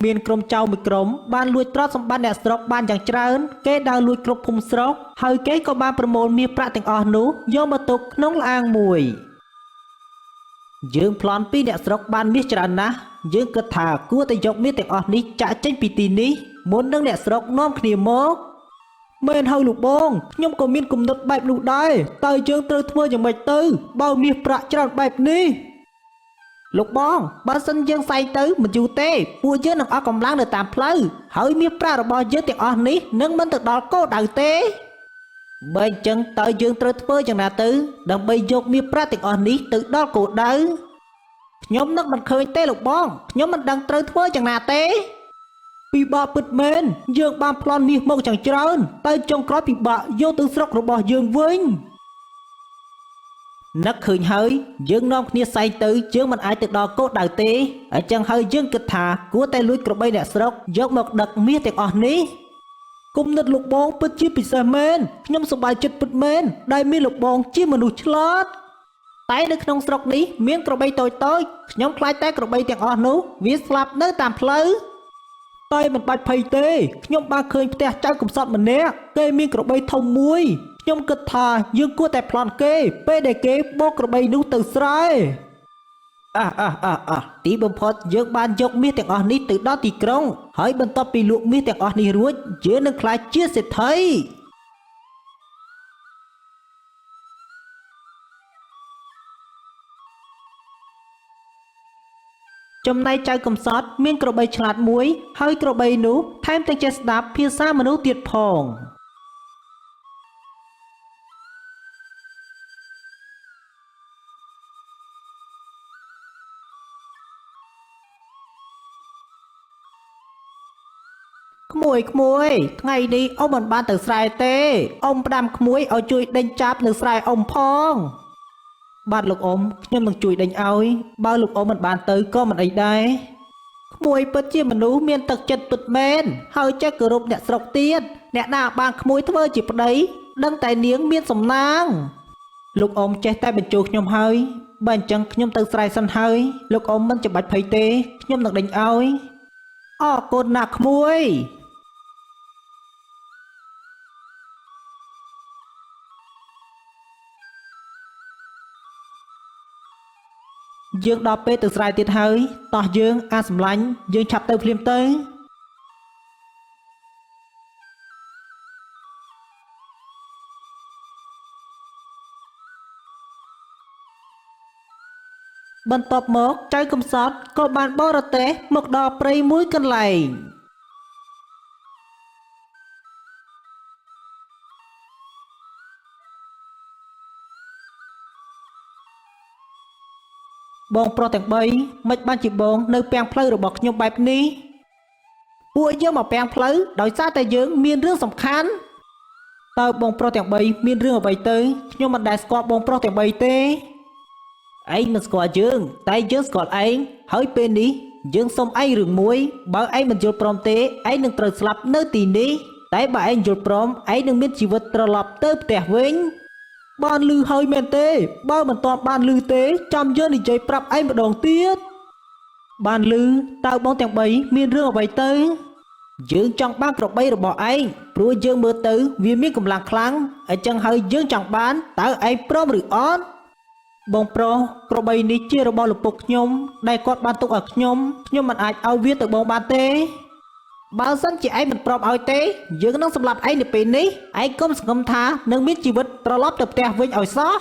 មានក្រុមចៅមួយក្រុមបានលួចទ្រព្យសម្បត្តិអ្នកស្រុកបានយ៉ាងច្រើនគេដើរលួចគ្រប់ភូមិស្រុកហើយគេក៏បានប្រមូលមាសប្រាក់ទាំងអស់នោះយកមកទុកក្នុងល្អាងមួយយើងប្លន់ពីអ្នកស្រុកបានមាសច្រើនណាស់យើងគិតថាគួរតែយកមាសទាំងអស់នេះចាក់ចេញពីទីនេះមុននឹងអ្នកស្រុកនាំគ្នាមកមែនហើយលោកបងខ្ញុំក៏មានគំនិតបែបនោះដែរតើយើងត្រូវធ្វើយ៉ាងម៉េចទៅបើមាសប្រាក់ច្រើនបែបនេះលោកបងបើសិនយើងសែងទៅមិនយូរទេពួកយើងនឹងអស់កម្លាំងនៅតាមផ្លូវហើយមាសប្រាក់របស់យើងទាំងអស់នេះនឹងមិនទៅដល់គោលដៅទេបើអញ្ចឹងតើយើងត្រូវធ្វើយ៉ាងណាទៅដើម្បីយកមាសប្រាក់ទាំងអស់នេះទៅដល់គោលដៅខ្ញុំនឹកមិនឃើញទេលោកបងខ្ញុំមិនដឹងត្រូវធ្វើយ៉ាងណាទេពិបាកពិតមែនយើងបានប្លន់មាសមកយ៉ាងច្រើនតែចុងក្រោយពិបាកយកទៅស្រុករបស់យើងវិញនឹកឃើញហើយយើងនាំគ្នាសែងទៅយើងមិនអាចទៅដល់គោលដៅទេអញ្ចឹងហើយយើងគិតថាគួរតែលួចក្របីអ្នកស្រុកយកមកដឹកមាសទាំងអស់នេះគុំនិតលោកបងពិតជាពិសេសមែនខ្ញុំសប្បាយចិត្តពិតមែនដែលមានលោកបងជាមនុស្សឆ្លាតតែនៅក្នុងស្រុកនេះមានក្របីតូចៗខ្ញុំខ្លាចតែក្របីទាំងអស់នោះវាស្លាប់នៅតាមផ្លូវតែមិនបាច់ភ័យទេខ្ញុំបានឃើញផ្ទះចៅកំសត់ម្នាក់គេមានក្របីធំមួយខ្ញុំគិតថាយើងគួរតែប្លន់គេពេលដែលគេបោកក្របីនោះទៅស្រែទីបំផុតយើងបានយកមាសទាំងអស់នេះទៅដល់ទីក្រុងហើយបន្ទាប់ពីលក់មាសទាំងអស់នេះរួចយើងនឹងក្លាយជាសេដ្ឋីចំណែកចៅកំសត់មានក្របីឆ្លាតមួយហើយក្របីនោះថែមទាំងចេះស្ដាប់ភាសាមនុស្សទៀតផងក្មួយថ្ងៃនេះអ៊ំមិនបានទៅស្រែទេអ៊ំផ្ដាំក្មួយឲ្យជួយដេញចាប់នៅស្រែអ៊ំផងបាទលោកអ៊ំខ្ញុំនឹងជួយដេញឲ្យបើលោកអ៊ំមិនបានទៅក៏មិនអីដែរក្មួយពិតជាមនុស្សមានទឹកចិត្តពិតមែនហើយចេះគោរពអ្នកស្រុកទៀតអ្នកណាបានក្មួយធ្វើជាប្តីដឹងតែនាងមានសំណាងលោកអ៊ំចេះតែបញ្ជោខ្ញុំហើយបើអញ្ចឹងខ្ញុំទៅស្រែសិនហើយលោកអ៊ំមិនចាំបាច់ភ័យទេខ្ញុំនឹងដេញឲ្យអរគុណណាស់ក្មួយយើងដល់ពេលទៅស្រែទៀតហើយតោះយើងអាសម្លាញ់យើងឆាប់ទៅភ្លាមទៅបន្ទាប់មកចៅកំសត់ក៏បានបរទេះមកដល់ព្រៃមួយកន្លែងបងប្រុសទាំង3មិនបានជាបងនៅពាំងផ្លូវរបស់ខ្ញុំបែបនេះពួកយើងមកពាំងផ្លូវដោយសារតែយើងមានរឿងសំខាន់តើបងប្រុសទាំង3មានរឿងអ្វីទៅខ្ញុំមិនដែលស្គាល់បងប្រុសទាំង3ទេឯងមិនស្គាល់យើងតែយើងស្គាល់ឯងហើយពេលនេះយើងសុំឯងរឿងមួយបើឯងមិនយល់ព្រមទេឯងនឹងត្រូវស្លាប់នៅទីនេះតែបើឯងយល់ព្រមឯងនឹងមានជីវិតត្រឡប់ទៅផ្ទះវិញបានលឺហើយមែនទេបើមិនទាន់បានលឺទេចាំយើងនិយាយប្រាប់ឯងម្ដងទៀតបានលឺតើបងទាំង3មានរឿងអ្វីទៅយើងចង់បានក្របីរបស់ឯងព្រោះយើងមើលទៅវាមានកម្លាំងខ្លាំងអញ្ចឹងហើយយើងចង់បានតើឯងព្រមឬអត់បងប្រុសក្របីនេះជារបស់លោកពុកខ្ញុំដែលគាត់បានទុកឲ្យខ្ញុំមិនអាចឲ្យវាទៅបងបានទេបើសិនជាឯងមិនព្រមឲ្យទេយើងនឹងសម្លាប់ឯងនៅពេលនេះឯងកុំសង្ឃឹមថានឹងមានជីវិតត្រឡប់ទៅផ្ទះវិញឲ្យសោះ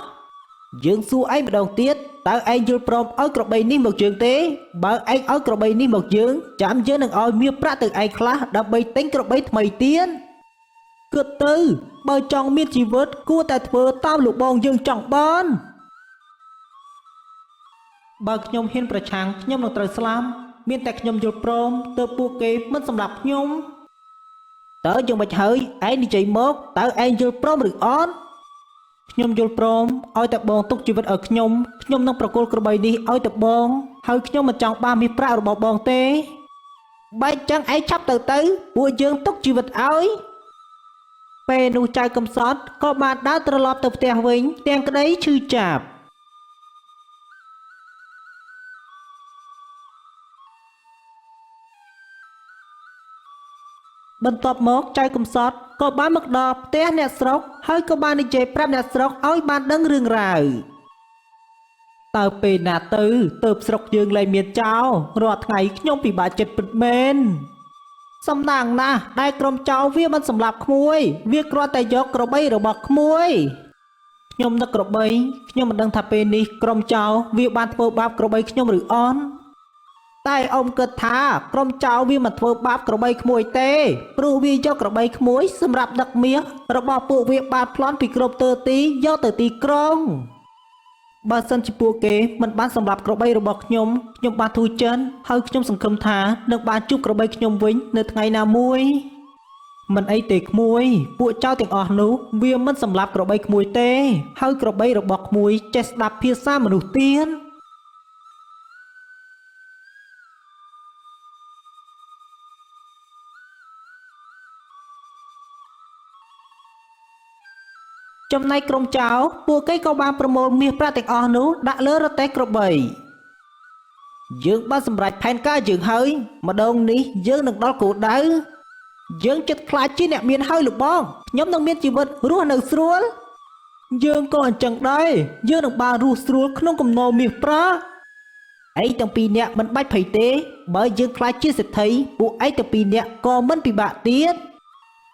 យើងសួរឯងម្ដងទៀតតើឯងយល់ព្រមឲ្យក្របីនេះមកយើងទេបើឯងឲ្យក្របីនេះមកយើងចាំយើងនឹងឲ្យមាសប្រាក់ទៅឯងខ្លះដើម្បីទិញក្របីថ្មីទៀតគិតទៅបើចង់មានជីវិតគួរតែធ្វើតាមលោកបងយើងចង់បានបើខ្ញុំហ៊ានប្រឆាំងខ្ញុំនឹងត្រូវស្លាប់មានតែខ្ញុំយល់ព្រមទើបពួកគេមិនសម្លាប់ខ្ញុំតើយ៉ាងម៉េចហើយឯងនិយាយមកតើឯងយល់ព្រមឬអត់ខ្ញុំយល់ព្រមឲ្យតែបងទុកជីវិតឲ្យខ្ញុំនឹងប្រគល់ក្របីនេះឲ្យតែបងហើយខ្ញុំមិនចង់បានមាសប្រាក់របស់បងទេបែរចឹងឯងឆាប់ទៅពួកយើងទុកជីវិតឲ្យពេលនោះចៅកំសត់ក៏បានដើរត្រឡប់ទៅផ្ទះវិញទាំងក្តីឈឺចាប់ បន្ទាប់មកចៅកំសត់ក៏បានមកដល់ផ្ទះអ្នកស្រុកហើយក៏បាននិយាយប្រាប់អ្នកស្រុកឲ្យបានដឹងរឿងរ៉ាវតើពេលណាទៅស្រុកយើងលែងមានចោររាល់ថ្ងៃខ្ញុំពិបាកចិត្តពិតមែនសំដាងណាស់ដែលក្រុមចោរវាមិនសម្លាប់ក្មួយវាគ្រាន់តែយកក្របីរបស់ក្មួយខ្ញុំនឹកក្របីខ្ញុំមិនដឹងថាពេលនេះក្រុមចោរវាបានធ្វើបាបក្របីខ្ញុំឬអន់តែអ៊ំគិតថាក្រុមចោរវាមិនធ្វើបាបក្របីក្មួយទេព្រោះវាយកក្របីក្មួយសម្រាប់ដឹកមាសរបស់ពួកវាបានប្លន់ពីគ្រប់ទើទីយកទៅទីក្រុងបើសិនជាពួកគេមិនបានសម្លាប់ក្របីរបស់ខ្ញុំបានធូរចិនហើយខ្ញុំសង្ឃឹមថានឹងបានជួបក្របីខ្ញុំវិញនៅថ្ងៃណាមួយមិនអីទេក្មួយពួកចៅទាំងអស់នោះវាមិនសម្លាប់ក្របីក្មួយទេហើយក្របីរបស់ក្មួយចេះស្ដាប់ភាសាមនុស្សទៀតចំណែកក្រុមចៅពួកគេក៏បានប្រមូលមាសប្រាក់ទាំងអស់នោះដាក់លើរទេះក្របីយើងបានសម្រេចផែនការយើងហើយម្ដងនេះយើងនឹងដល់គោលដៅយើងចិត្តខ្លាចជាអ្នកមានហើយលោកបងខ្ញុំនឹងមានជីវិតរស់នៅស្រួលយើងក៏អញ្ចឹងដែរយើងនឹងបានរស់ស្រួលក្នុងគំនរមាសប្រាក់ឯងទាំងពីរនាក់មិនបាច់ភ័យទេបើយើងខ្លាចជាសេដ្ឋីពួកឯងទាំងពីរនាក់ក៏មិនពិបាកទៀត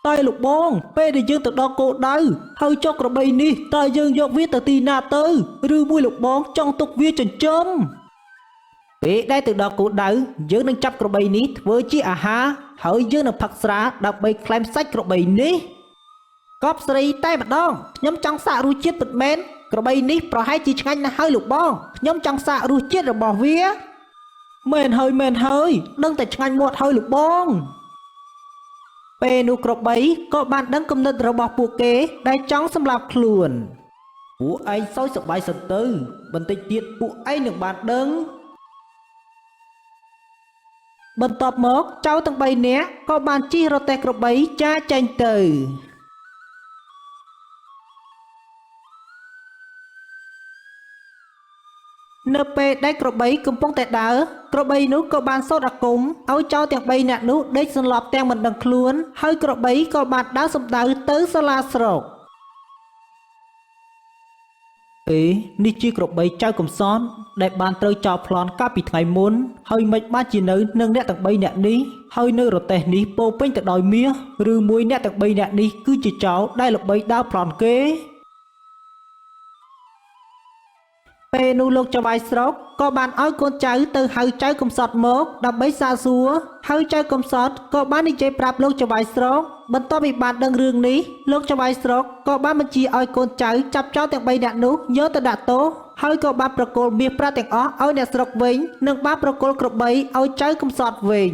តែលោកបងពេលដែលយើងទៅដល់គោលដៅហើយចុះក្របីនេះតើយើងយកវាទៅទីណាទៅឬមួយលោកបងចង់ទុកវាចិញ្ចឹមពេលដែលទៅដល់គោលដៅយើងនឹងចាប់ក្របីនេះធ្វើជាអាហារហើយយើងនឹងផឹកស្រាដើម្បីក្លែមសាច់ក្របីនេះកប់ស្រីតែម្ដងខ្ញុំចង់សាករសជាតិពិតមែនក្របីនេះប្រហែលជាឆ្ងាញ់ណាស់ហើយលោកបងខ្ញុំចង់សាករសជាតិរបស់វាមែនហើយដឹងតែឆ្ងាញ់មាត់ហើយលោកបងពេលនោះក្របីក៏បានដឹងគំនិតរបស់ពួកគេដែលចង់សម្លាប់ខ្លួនពួកឯងសោយសប្បាយសិនទៅបន្តិចទៀតពួកឯងនឹងបានដឹងបន្ទាប់មកចៅទាំង3នាក់ក៏បានជិះរទេះក្របីចារចេញទៅនៅពេលដែលក្របីកំពុងតែដើរក្របីនោះក៏បានសូត្រអាគមឲ្យចៅទាំង3នាក់នោះដេកសន្លប់ទាំងមិនដឹងខ្លួនហើយក្របីក៏បានដើរសំដៅទៅសាលាស្រុកនេះជាក្របីចៅកំសត់ដែលបានត្រូវចោលប្លន់កាលពីថ្ងៃមុនហើយមិនបានជានៅនឹងអ្នកទាំង3នាក់នេះហើយនៅរទេះនេះពោពេញទៅដោយមាសឬមួយអ្នកទាំង3នាក់នេះគឺជាចោរដែលល្បីដើរប្លន់គេពេលនោះលោកចៅវាយស្រុកក៏បានឲ្យកូនចៅទៅហៅចៅកំសត់មកដើម្បីសាកសួរហើយចៅកំសត់ក៏បាននិយាយប្រាប់លោកចៅវាយស្រុកបន្ទាប់ពីបានដឹងរឿងនេះលោកចៅវាយស្រុកក៏បានបញ្ជាឲ្យកូនចៅចាប់ចោលទាំង3នាក់នោះយកទៅដាក់ទោសហើយក៏បានប្រគល់មាសប្រាក់ទាំងអស់ឲ្យអ្នកស្រុកវិញនិងបានប្រគល់ក្របីឲ្យចៅកំសត់វិញ